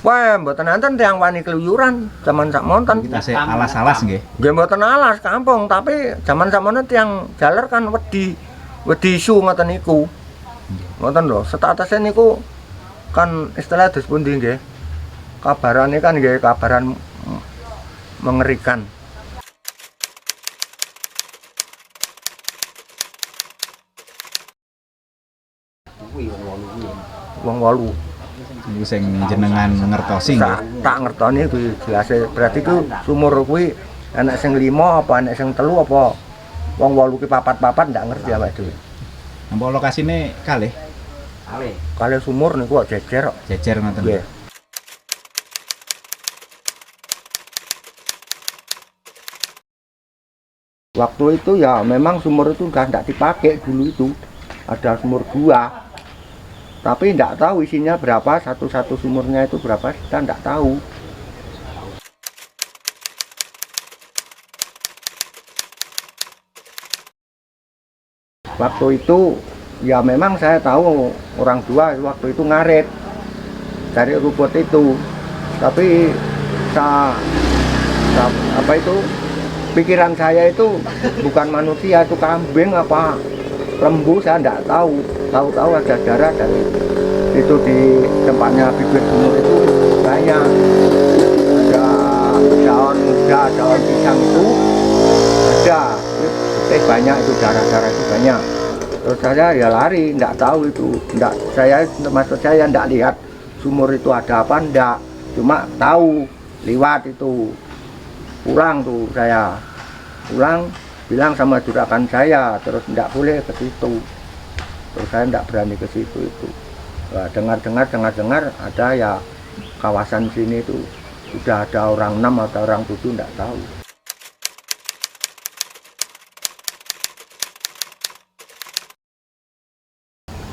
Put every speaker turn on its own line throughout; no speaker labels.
Wah, mboten nanten tiyang wani keluyuran zaman sakmonten.
Kita sih alas-alas nggih.
Nggih mboten alas kampung, tapi zaman sakmono tiyang jaler kan wedi isu ngoten niku. Ngoten lho, statusnya niku kan istilah dos pundi nggih. Kabarane kan nggih kabaran mengerikan. Wong 8.
Niku sing jenengan ngertosi nggih.
Tak ngertoni kuwi jelas berarti ku sumur kuwi anak sing 5 apa anak sing 3 apa wong 8 ki papat-papat ndak ngerti awake dhewe.
Napa lokasine kalih?
Kalih sumur niku kok jejer kok.
Jejer ngoten.
Nggih. Waktu itu ya memang sumur itu udah ndak dipakai dulu itu. Ada sumur 2. Tapi ndak tahu isinya berapa, satu-satu sumurnya itu berapa kita ndak tahu. Waktu itu ya memang saya tahu orang tua waktu itu ngaret cari rumput itu. Tapi apa itu pikiran saya itu bukan manusia, itu kambing apa lembu saya ndak tahu. Tahu-tahu ada darah dan itu di tempatnya bibir sumur itu banyak ada daun muda, daun pisang itu ada banyak itu darah-darah itu banyak. Terus saya ya lari, ndak tahu itu, maksud saya ndak lihat sumur itu ada apa ndak, cuma tahu liwat itu. Pulang tuh saya bilang sama juragan saya, terus ndak boleh ke situ. Terus saya ndak berani ke situ itu. Nah, dengar ada ya kawasan sini itu sudah ada orang 6 atau orang 7 ndak tahu.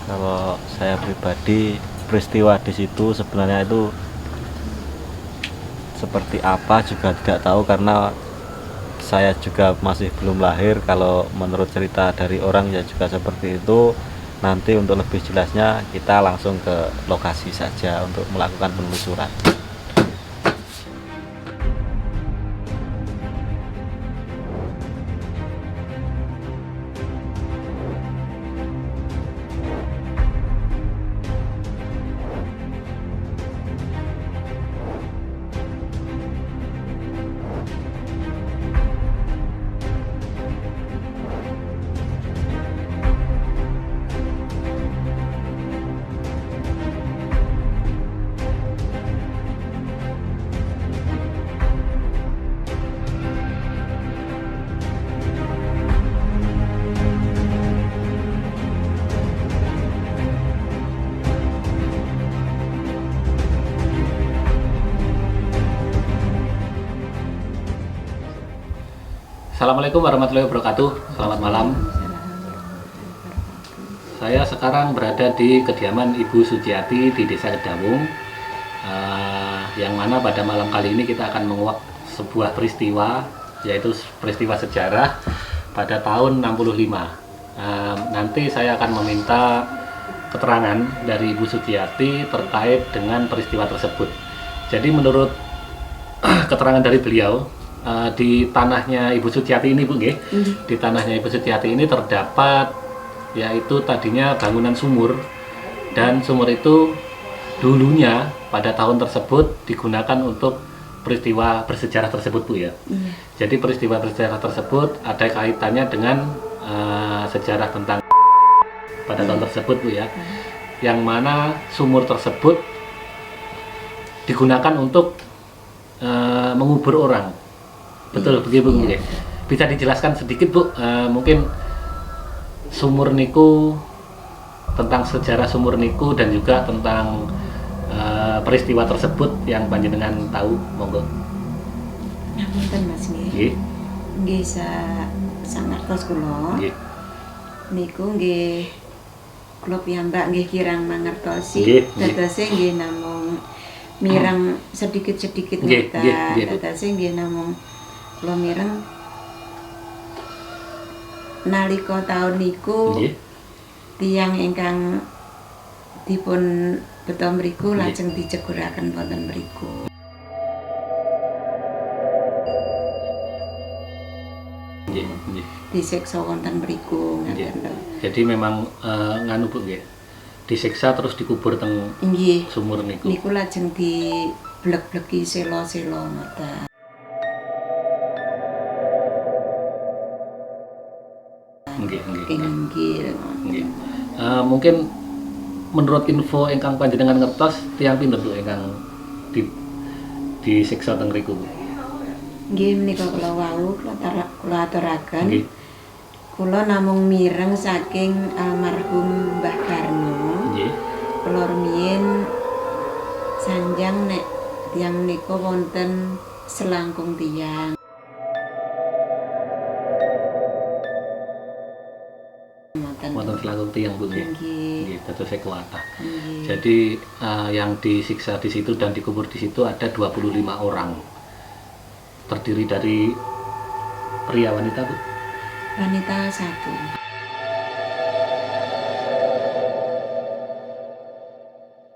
Kalau saya pribadi peristiwa di situ sebenarnya itu seperti apa juga tidak tahu karena saya juga masih belum lahir. Kalau menurut cerita dari orang ya juga seperti itu. Nanti untuk lebih jelasnya kita langsung ke lokasi saja untuk melakukan penelusuran.
Assalamualaikum warahmatullahi wabarakatuh. Selamat malam. Saya sekarang berada di kediaman Ibu Suciati di Desa Kedawung, yang mana pada malam kali ini kita akan menguak sebuah peristiwa, yaitu peristiwa sejarah pada tahun 65. Nanti saya akan meminta keterangan dari Ibu Suciati terkait dengan peristiwa tersebut. Jadi menurut keterangan dari beliau, di tanahnya Ibu Suciati ini, Bu, nggih. Di tanahnya Ibu Suciati ini terdapat yaitu tadinya bangunan sumur, dan sumur itu dulunya pada tahun tersebut digunakan untuk peristiwa bersejarah tersebut, Bu, ya. Jadi peristiwa bersejarah tersebut ada kaitannya dengan sejarah tentang pada tahun tersebut, Bu, ya. Yang mana sumur tersebut digunakan untuk mengubur orang. Betul begitu, Bu. Iya. Bisa dijelaskan sedikit, Bu, mungkin sumur niku, tentang sejarah sumur niku dan juga tentang peristiwa tersebut yang panjenengan tahu, monggo.
Ngapunten Mas nggih.
Nggih.
Nggih sangat kos kula.
Nggih.
Niku nggih kula piyambak nggih kirang mangertosi.
Nggih, nggih.
Dadose nggih namung mireng sedikit-sedikit
Nggih,
ngoten.
nggih, nggih, Bu.
Dadose nggih namung kula mireng nalika taun niku
Nggih.
tiyang ingkang dipun beto mriku lajeng diceguraken wonten mriku.
Nggih, nggih.
Disiksa wonten mriku
Nggih.
ngaten lho.
Jadi memang nganu Bu nggih. Disiksa terus dikubur teng
Nggih.
sumur niku.
Niku lajeng diblek-bleki sela-sela ngoten.
Nggih, nggih.
Inggil.
Nggih. Mungkin menurut info ingkang panjenengan ngertos tiyang pinten Bu ingkang disiksa teng mriku Bu?
Nggih menika kula wau kula aturaken.
Nggih.
Kula namung mireng saking almarhum Mbah Karno.
Nggih.
Kula rumiyin sanjang nek tiyang menika wonten selangkung tiyang.
Wonten selangkung tiyang Bu nggih.
Nggih.
Nggih, dados kuwatah.
Nggih.
Jadi yang disiksa di situ dan dikubur di situ ada 25 orang. Terdiri dari pria wanita Bu.
Wanita satu.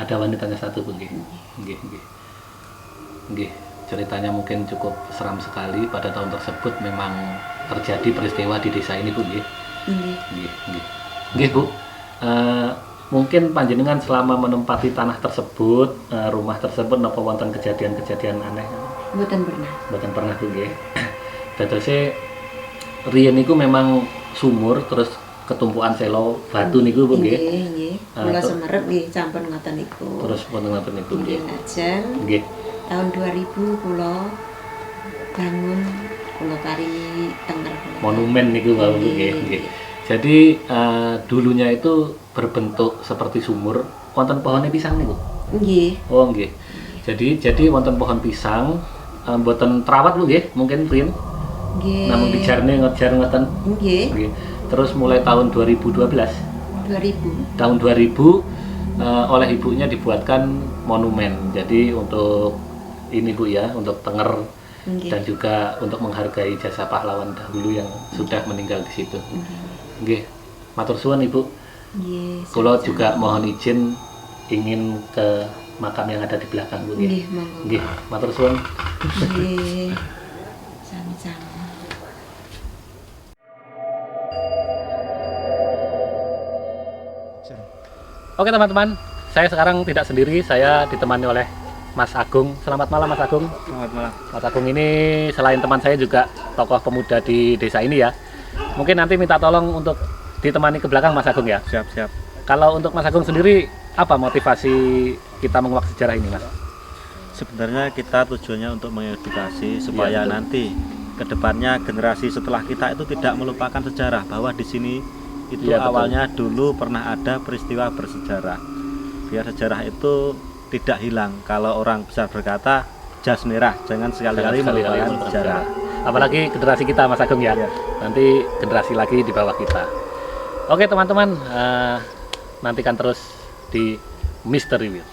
Ada wanitanya satu Bu nggih. Nggih, nggih. Nggih, ceritanya mungkin cukup seram sekali. Pada tahun tersebut memang terjadi peristiwa di desa ini Bu nggih.
Nggih.
Nggih, nggih. Nggih Bu. Mungkin panjenengan selama menempati tanah tersebut, rumah tersebut napa wonten kejadian-kejadian aneh?
Mboten pernah.
Mboten pernah Bu nggih. Dadose riyen niku memang sumur terus ketumpukan selo batu niku Bu nggih.
Nggih, nggih. Kula
Terus-
semerep nggih sampun ngoten niku.
Terus wonten ngoten niku
Nggih
nggih.
lajeng
Nggih.
tahun 2000 kula bangun kula paringi tenger kula.
Monumen niku wau
Nggih,
nggih, nggih.
nggih.
Jadi dulunya itu berbentuk seperti sumur, wonten pohonnya pisang niku.
Nggih.
Oh nggih. Jadi wonten pohon pisang, mboten terawat Bu nggih, mungkin riyen.
Nggih.
Namun dijarne ngejar ngoten.
Nggih.
Nggih. Terus mulai tahun 2012,
2000.
tahun 2000 oleh ibunya dibuatkan monumen. Jadi untuk ini Bu ya, untuk tenger
Nggih.
dan juga untuk menghargai jasa pahlawan dahulu yang sudah meninggal di situ. Nggih. Matur suwun Ibu.
Nggih.
Kula juga mohon izin ingin ke makam yang ada di belakang Bu nggih.
Nggih, monggo.
Nggih, matur suwun.
Nggih. Sami-sami.
Oke teman-teman, saya sekarang tidak sendiri, saya ditemani oleh Mas Agung. Selamat malam Mas Agung.
Selamat malam.
Mas Agung ini selain teman saya juga tokoh pemuda di desa ini ya. Mungkin nanti minta tolong untuk ditemani ke belakang Mas Agung ya.
Siap-siap.
Kalau untuk Mas Agung sendiri, apa motivasi kita menguak sejarah ini Mas?
Sebenarnya kita tujuannya untuk mengedukasi supaya
betul.
nanti kedepannya generasi setelah kita itu tidak melupakan sejarah bahwa di sini itu
Iya, betul.
awalnya dulu pernah ada peristiwa bersejarah. Biar sejarah itu tidak hilang. Kalau orang besar berkata jas merah, jangan sekali-kali melupakan sejarah.
Apalagi generasi kita Mas Agung ya.
Iya.
Nanti generasi lagi di bawah kita. Oke teman-teman, nantikan terus di Misteri Wheel.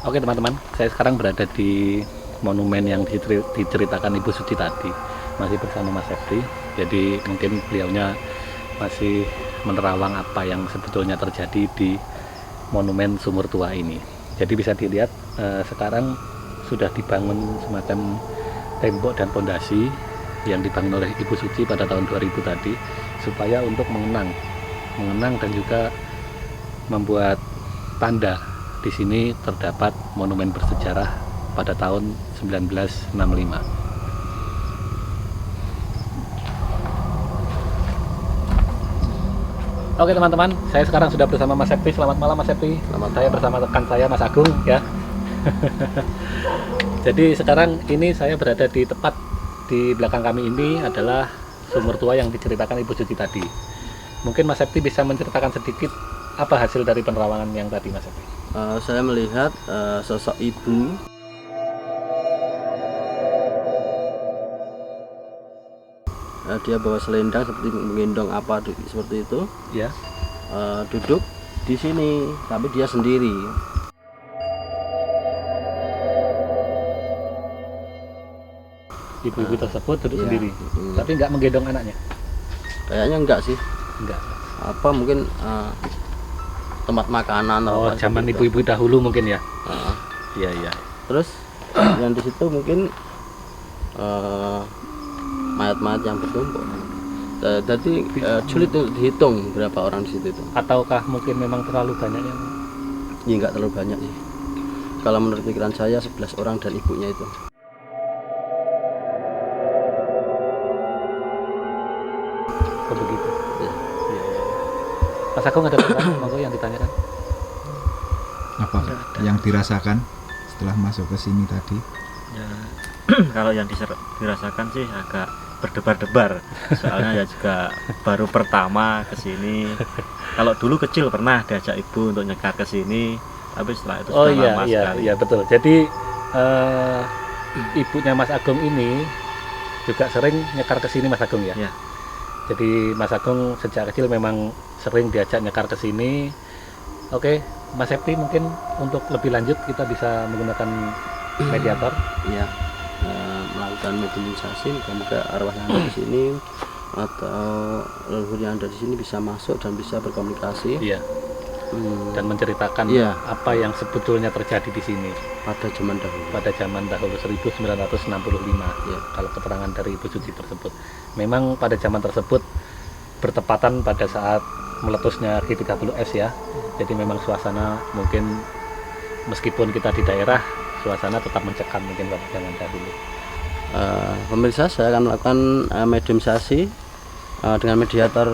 Oke teman-teman, saya sekarang berada di monumen yang diceritakan Ibu Suci tadi, masih bersama Mas Septi. Jadi mungkin beliaunya masih menerawang apa yang sebetulnya terjadi di monumen sumur tua ini. Jadi bisa dilihat sekarang sudah dibangun semacam tembok dan pondasi yang dibangun oleh Ibu Suci pada tahun 2000 tadi, supaya untuk mengenang dan juga membuat tanda. Di sini terdapat monumen bersejarah pada tahun 1965. Oke teman-teman, saya sekarang sudah bersama Mas Septi. Selamat malam Mas Septi.
Selamat
Saya bersama rekan saya Mas Agung ya. Jadi sekarang ini saya berada di tepat di belakang kami ini adalah sumur tua yang diceritakan Ibu Suci tadi. Mungkin Mas Septi bisa menceritakan sedikit apa hasil dari penerawangan yang tadi, Mas Septi?
Saya melihat sosok ibu dia bawa selendang seperti menggendong apa seperti itu,
Ya.
duduk di sini tapi dia sendiri.
Ibu-ibu tersebut duduk
Iya.
sendiri,
Mm.
tapi nggak menggendong anaknya.
Kayaknya enggak sih,
Enggak.
apa mungkin tempat makanan atau
Oh,
apa
zaman
gitu.
ibu-ibu dahulu mungkin ya.
Nah,
Iya, iya.
terus yang di situ mungkin mayat-mayat yang bertumpuk. Jadi sulit untuk dihitung berapa orang di situ itu.
Ataukah mungkin memang terlalu banyak yang
Ya enggak terlalu banyak sih. Kalau menurut pikiran saya 11 orang dan ibunya itu.
oh, begitu?
Ya.
Iya, iya. Mas Agung ada pertanyaan monggo yang ditanyakan?
Apa yang dirasakan setelah masuk ke sini tadi?
Ya, kalau yang dirasakan sih agak berdebar-debar. Soalnya ya juga baru pertama ke sini. Kalau dulu kecil pernah diajak ibu untuk nyekar ke sini, tapi setelah itu
Oh
sudah
iya,
lama
iya,
sekali.
iya betul. Jadi ibunya Mas Agung ini juga sering nyekar ke sini, Mas Agung ya.
Iya.
Jadi Mas Agung sejak kecil memang sering diajak nyekar ke sini. Oke, Mas Septi mungkin untuk lebih lanjut kita bisa menggunakan mediator.
Ya, melakukan mediumisasi, moga arwah yang ada di sini atau leluhur yang ada di sini bisa masuk dan bisa berkomunikasi.
Iya. Dan menceritakan
Iya.
apa yang sebetulnya terjadi di sini
Pada zaman dahulu.
pada zaman dahulu 1965.
Ya.
Kalau keterangan dari Ibu Suci tersebut, memang pada zaman tersebut bertepatan pada saat meletusnya G30S ya. Jadi memang suasana mungkin meskipun kita di daerah, suasana tetap mencekam mungkin pada zaman dahulu.
Pemirsa, saya akan melakukan mediumisasi dengan mediator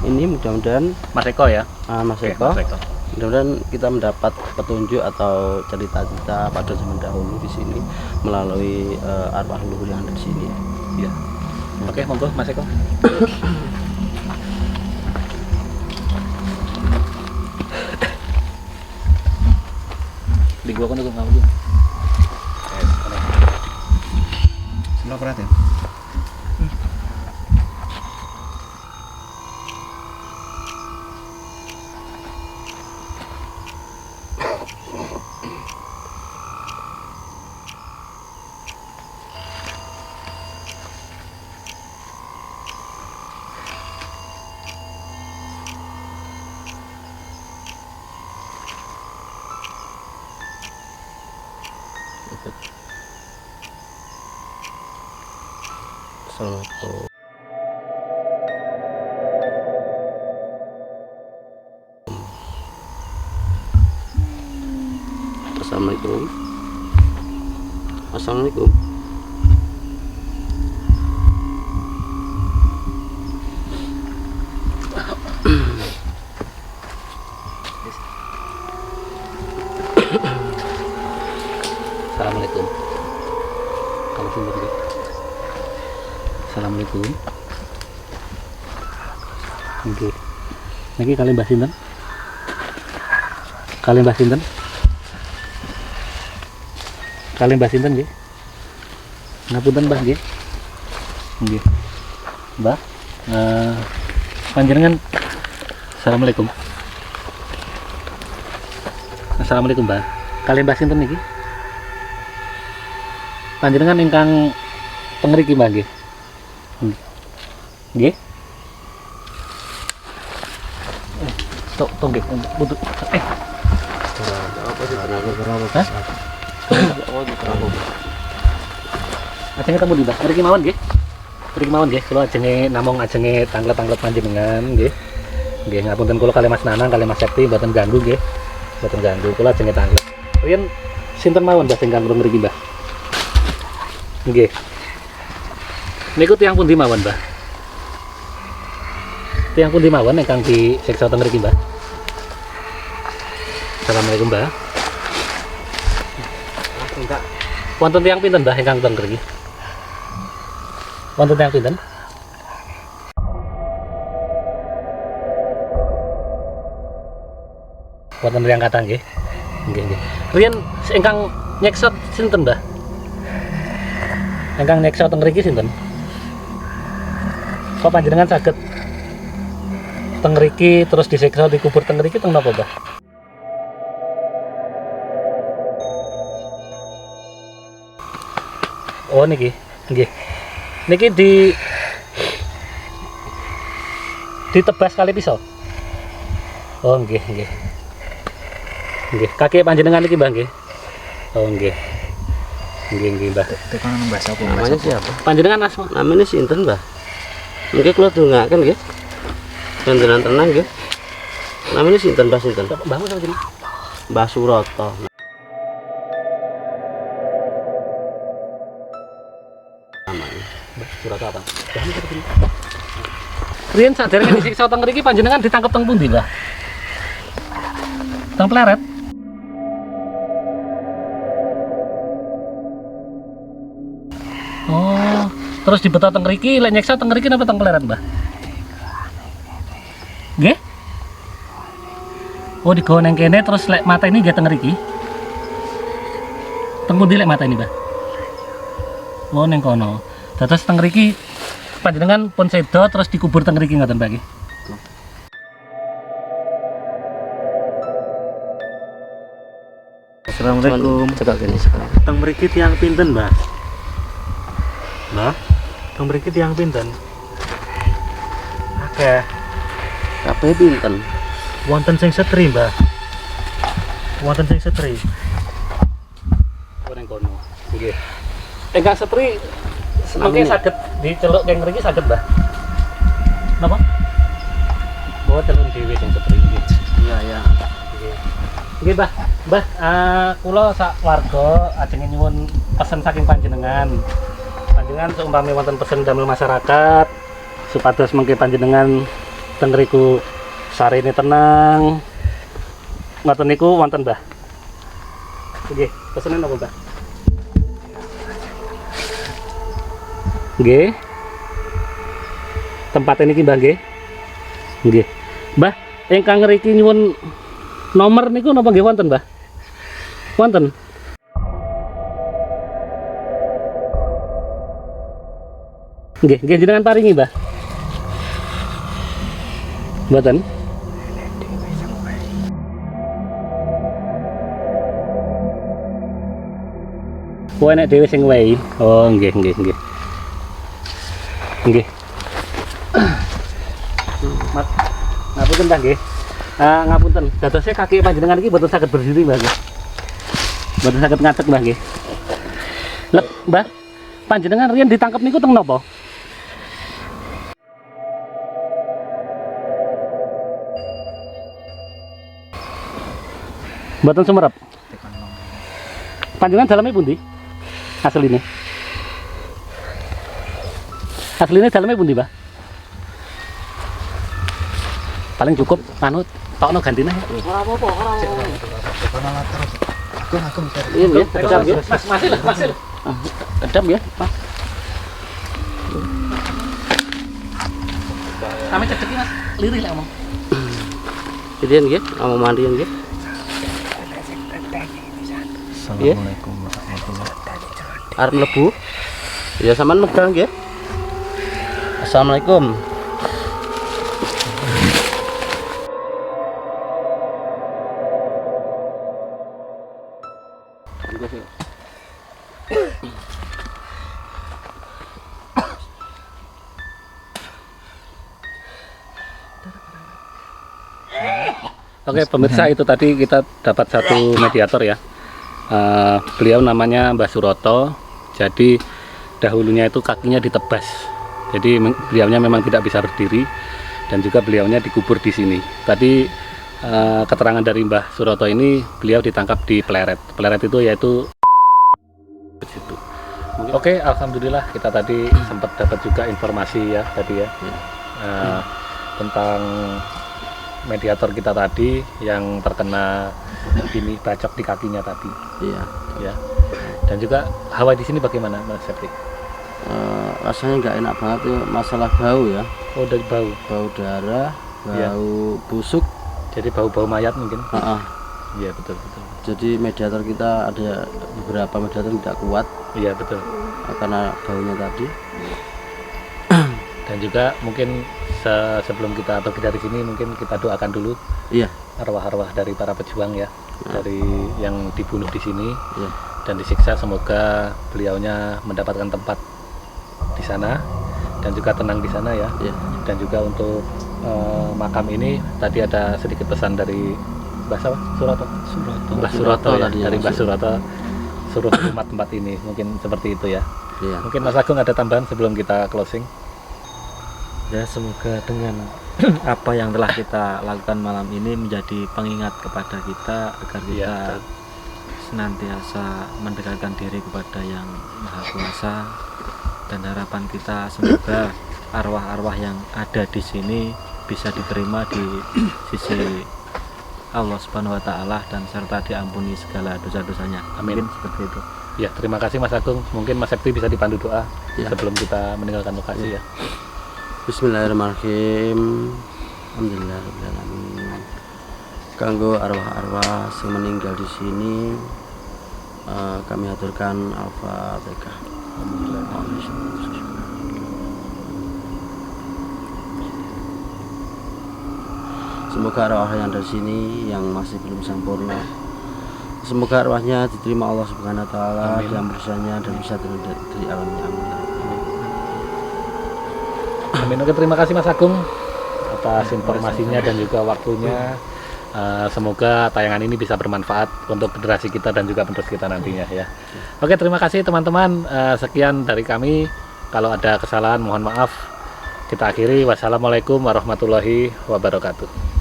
ini, mudah-mudahan
Mas Eko ya.
Mas
Oke,
Eko,
Mas Eko.
mudah-mudahan kita mendapat petunjuk atau cerita-cerita pada zaman dahulu di sini melalui arwah leluhur yang ada di sini.
Iya. Oke, monggo Mas Eko. Di gua kan udah ngawur.
Selalu perhatian.
Assalamualaikum. Assalamualaikum. Assalamualaikum.
Assalamualaikum. Kalau sumber gitu. Assalamualaikum. Oke. Niki kalian Mbah sinten? Kalian Mbah sinten? Kalian Mbah sinten nggih? Ngapunten Mbah nggih. Nggih. Mbah, panjenengan Assalamualaikum. Assalamualaikum Mbah. Kalian Mbah sinten niki? Panjenengan ingkang pengriki Mbah nggih. Nggih. Tok nggih butuh Hah? Ajenge temu di Mbah. Mriki mawon nggih. Mriki mawon nggih. Kula ajenge namung ajenge tanglet-tanglet panjenengan nggih. Nggih ngapunten kula kalih Mas Nanang kalih Mas Septi mboten ganggu nggih. Mboten ganggu. Kula ajenge tanglet. Riyen sinten mawon Mbah sing kanggo mriki Mbah? Nggih. Niku tiyang pundi mawon, Mbah? Tiyang pundi mawon ingkang disiksa teng mriki, Mbah? Assalamualaikum, Mbah. Enggak. Wonten tiyang pinten Mbah ingkang teng mriki? Wonten tiyang pinten? Wonten tiyang kathah nggih. Nggih, nggih. Riyen ingkang nyeksa sinten Mbah? Ingkang nyeksa teng mriki sinten? Kok panjenengan saged teng mriki terus disiksa dikubur teng mriki teng napa Mbah? Oh niki, nggih. Niki ditebas kali pisau. Oh nggih, nggih. Nggih, kaki panjenengan niki Mbah nggih. Oh nggih. Nggih, nggih Mbah.
Tekan Mbah sapa Mbah
Namanya
sapa?
siapa?
Panjenengan asma
Namanya sinten, Mbah? Mungkin kalau dongaaken nggih. Panjenengan tenang nggih. Namanya sinten, Mbah sinten?
Mbah sapa jeneng?
Mbah Suroto. Namanya.
Mbah surat apa? Mbah sapa jeneng? Riyen saderenge disiksa teng mriki panjenengan ditangkep teng pundi, Mbah? Teng Pleret. Oh, terus dibeto teng mriki, lek nyeksa teng mriki napa teng Pleret, Mbah? Nggih? Oh, digawa nang kene terus lek mata ini nggih teng mriki. Teng pundi lek mata ini, Mbah? Oh, ning kono. Dados teng mriki panjenengan pun sedo terus dikubur teng mriki ngoten, Mbah nggih.
Assalamualaikum. Cekak gini sekarang.
Teng mriki tiyang pinten, Mbah? Mbah, teng mriki tiyang pinten? Akeh.
Kabeh pinten?
Wonten sing setri, Mbah. Wonten sing setri. Ora kono. Nggih. Ingkang setri mungkin saged diceluk keng mriki saged, Mbah. Napa? Bawa telun dhewe sing setri nggih.
Iya, ya.
Nggih. Nggih, Mbah. Mbah, kula sak warga ajeng nyuwun pesen saking panjenengan. Panjenengan seumpami wonten pesen damel masyarakat supados mengke panjenengan teng mriku sarene tenang. Ngoten niku wonten, Mbah. Nggih, pesenen napa, Mbah? Nggih. Tempat niki, Mbah, nggih. Nggih. Mbah, ingkang ngriki nyuwun nomor niku napa nggih wonten, Mbah? Wonten. Nggih, nggih jenengan paringi, Mbah. Mboten. Oh, enek dhewe sing wehi. Oh, nggih, nggih, nggih. Nggih. Mat, ngapunten, Mbah, nggih. Ngapunten, dadosé kaki panjenengan iki mboten saged berdiri, Mbah. Mboten saged ngadeg, Mbah, nggih. Lep, Mbah. Panjenengan riyen ditangkep niku teng napa? Mboten sumerep. Panjenengan daleme pundi? Asline. Asline daleme pundi, Mbah? Paling cukup manut tokno gantine.
Ora apa-apa, ora apa-apa.
Aku mikir.
Iya, ya, kedam ya.
Masih lah, masih lah.
Kedam ya, Mas.
Kami cedeki, Mas. Lirih lah omong.
Jadian nggih, mau mandian nggih.
Assalamualaikum warahmatullahi wabarakatuh.
Arep mlebu. Ya sampean megang nggih. Assalamualaikum.
Oke, pemirsa, itu tadi kita dapat satu mediator ya. Beliau namanya Mbah Suroto. Jadi dahulunya itu kakinya ditebas. Jadi beliaunya memang tidak bisa berdiri dan juga beliaunya dikubur di sini. Tadi keterangan dari Mbah Suroto ini, beliau ditangkap di Pleret. Pleret itu yaitu situ. Oke, alhamdulillah kita tadi sempat dapat juga informasi ya tadi ya. Tentang mediator kita tadi yang terkena ini bacok di kakinya tadi.
Iya.
Ya. Dan juga hawa di sini bagaimana Mas Septi?
Rasanya nggak enak banget tuh, masalah bau ya,
Oh, dari bau.
bau darah, bau
Iya.
busuk.
Jadi bau-bau mayat mungkin.
Ah, ah.
Iya, betul betul.
Jadi mediator kita ada beberapa mediator tidak kuat
Iya, betul.
karena baunya tadi.
Dan juga mungkin sebelum kita pergi dari sini mungkin kita doakan dulu
Iya,
arwah-arwah dari para pejuang ya, dari yang dibunuh di sini
iya.
dan disiksa, semoga beliaunya mendapatkan tempat di sana dan juga tenang di sana ya.
Iya.
Dan juga untuk makam ini tadi ada sedikit pesan dari Mbah Suroto. Mbah Suroto ya,
tadi ya,
dari Mbah
maksud.
Suroto suruh umat tempat ini, mungkin seperti itu ya.
Iya.
Mungkin Mas Agung ada tambahan sebelum kita closing?
Ya, semoga dengan apa yang telah kita lakukan malam ini menjadi pengingat kepada kita agar kita
Iya, betul.
senantiasa mendekatkan diri kepada Yang Maha Kuasa, dan harapan kita semoga arwah-arwah yang ada di sini bisa diterima di sisi Allah Subhanahu wa taala dan serta diampuni segala dosa-dosanya.
Amin.
Mungkin seperti itu.
Ya, terima kasih Mas Agung. Mungkin Mas Septi bisa dipandu doa
Ya.
sebelum kita meninggalkan lokasi ya.
Bismillahirrahmanirrahim. Alhamdulillahirobbilalamin. Kanggo arwah-arwah yang meninggal di sini, kami aturkan Al-Fatihah. Semoga arwah yang ada di sini yang masih belum sempurna, semoga arwahnya diterima Allah Subhanahu wa taala,
Amin.
diampusannya dan bisa turun dari alamnya. Amin.
Amin. Oke, terima kasih Mas Agung atas informasinya dan juga waktunya. Semoga tayangan ini bisa bermanfaat untuk generasi kita dan juga penerus kita nantinya ya. Oke, terima kasih teman-teman. Sekian dari kami. Kalau ada kesalahan mohon maaf. Kita akhiri. Wassalamualaikum warahmatullahi wabarakatuh.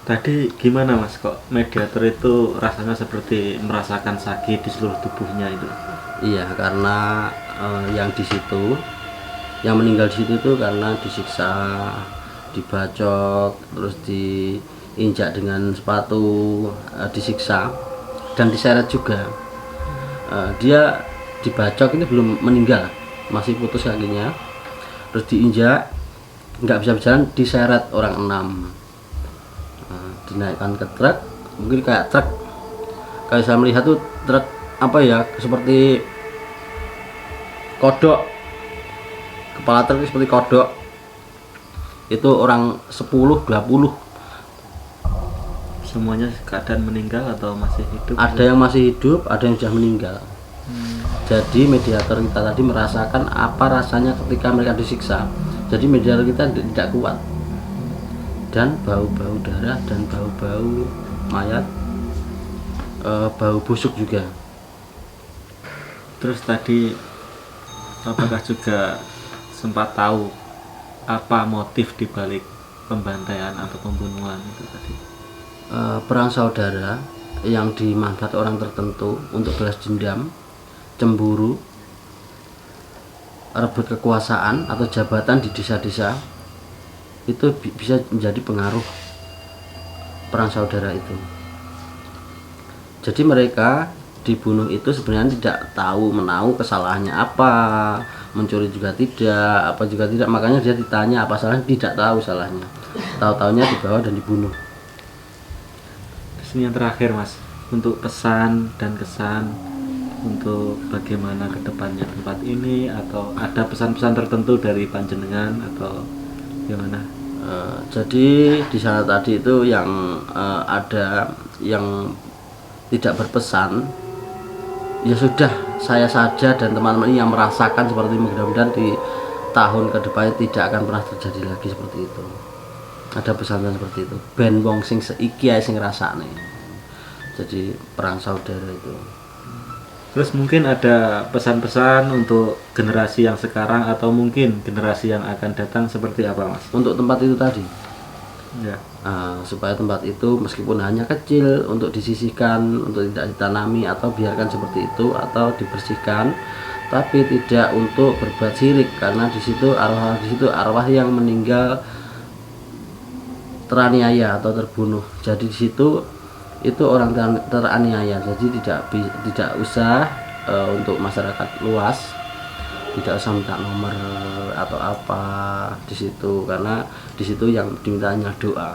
Tadi gimana Mas, kok mediator itu rasanya seperti merasakan sakit di seluruh tubuhnya itu?
Iya, karena yang di situ, yang meninggal di situ tuh karena disiksa, dibacok, terus diinjak dengan sepatu, disiksa dan diseret juga. Dia dibacok ini belum meninggal, masih putus kakinya, terus diinjak, nggak bisa berjalan, diseret orang 6. Dinaikkan ke truk, mungkin kayak truk, kayak saya melihat tuh truk apa ya, seperti kodok, kepala truk seperti kodok, itu orang 10-20.
Semuanya keadaan meninggal atau masih hidup?
Ada yang masih hidup, ada yang sudah meninggal. Jadi mediator kita tadi merasakan apa rasanya ketika mereka disiksa. Jadi mediator kita tidak kuat, dan bau-bau darah dan bau-bau mayat, bau busuk juga.
Terus tadi apakah juga sempat tahu apa motif dibalik pembantaian atau pembunuhan itu tadi?
Perang saudara yang dimanfaat orang tertentu untuk balas dendam, cemburu, rebut kekuasaan atau jabatan di desa-desa, itu bisa menjadi pengaruh perang saudara itu. Jadi mereka dibunuh itu sebenarnya tidak tahu menahu kesalahannya apa, mencuri juga tidak, apa juga tidak, makanya dia ditanya apa salahnya, tidak tahu salahnya, tahu-taunya dibawa dan dibunuh.
Terus ini yang terakhir Mas, untuk pesan dan kesan untuk bagaimana kedepannya tempat ini, atau ada pesan-pesan tertentu dari panjenengan atau gimana?
Jadi di sana tadi itu yang ada yang tidak berpesan, ya sudah, saya saja dan teman-teman ini yang merasakan seperti ini. Mudah-mudahan di tahun kedepannya tidak akan pernah terjadi lagi seperti itu. Ada pesan seperti itu. Ben wong sing seiki ae sing ngrasakne. Jadi perang saudara itu.
Terus mungkin ada pesan-pesan untuk generasi yang sekarang atau mungkin generasi yang akan datang seperti apa Mas?
Untuk tempat itu tadi,
Ya.
supaya tempat itu meskipun hanya kecil untuk disisihkan, untuk tidak ditanami atau biarkan seperti itu atau dibersihkan, tapi tidak untuk berbuat syirik, karena di situ arwah yang meninggal teraniaya atau terbunuh. Jadi di situ itu orang teraniaya, jadi tidak usah untuk masyarakat luas tidak usah minta nomor atau apa di situ, karena di situ yang dimintanya doa.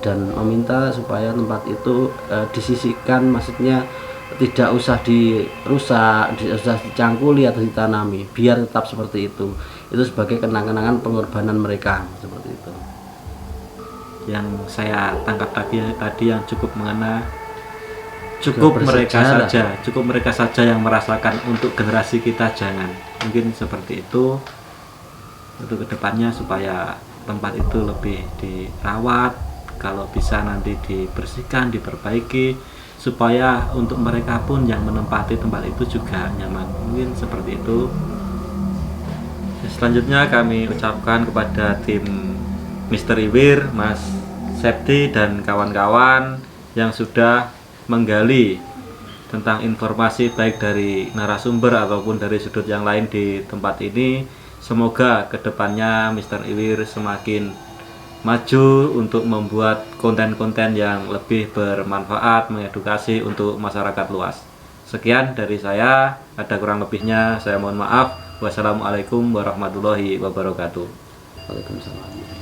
Dan meminta supaya tempat itu disisihkan, maksudnya tidak usah dirusak, tidak usah dicangkuli atau ditanami, biar tetap seperti itu sebagai kenang-kenangan pengorbanan mereka, seperti itu.
Yang saya tangkap tadi yang cukup mengena, cukup mereka saja yang merasakan, untuk generasi kita jangan. Mungkin seperti itu untuk kedepannya, supaya tempat itu lebih dirawat, kalau bisa nanti dibersihkan, diperbaiki, supaya untuk mereka pun yang menempati tempat itu juga nyaman. Mungkin seperti itu. Selanjutnya kami ucapkan kepada tim Mr. Iwir, Mas Septi dan kawan-kawan yang sudah menggali tentang informasi baik dari narasumber ataupun dari sudut yang lain di tempat ini. Semoga kedepannya Mr. Iwir semakin maju untuk membuat konten-konten yang lebih bermanfaat, mengedukasi untuk masyarakat luas. Sekian dari saya, ada kurang lebihnya saya mohon maaf. Wassalamualaikum warahmatullahi wabarakatuh.
Waalaikumsalam.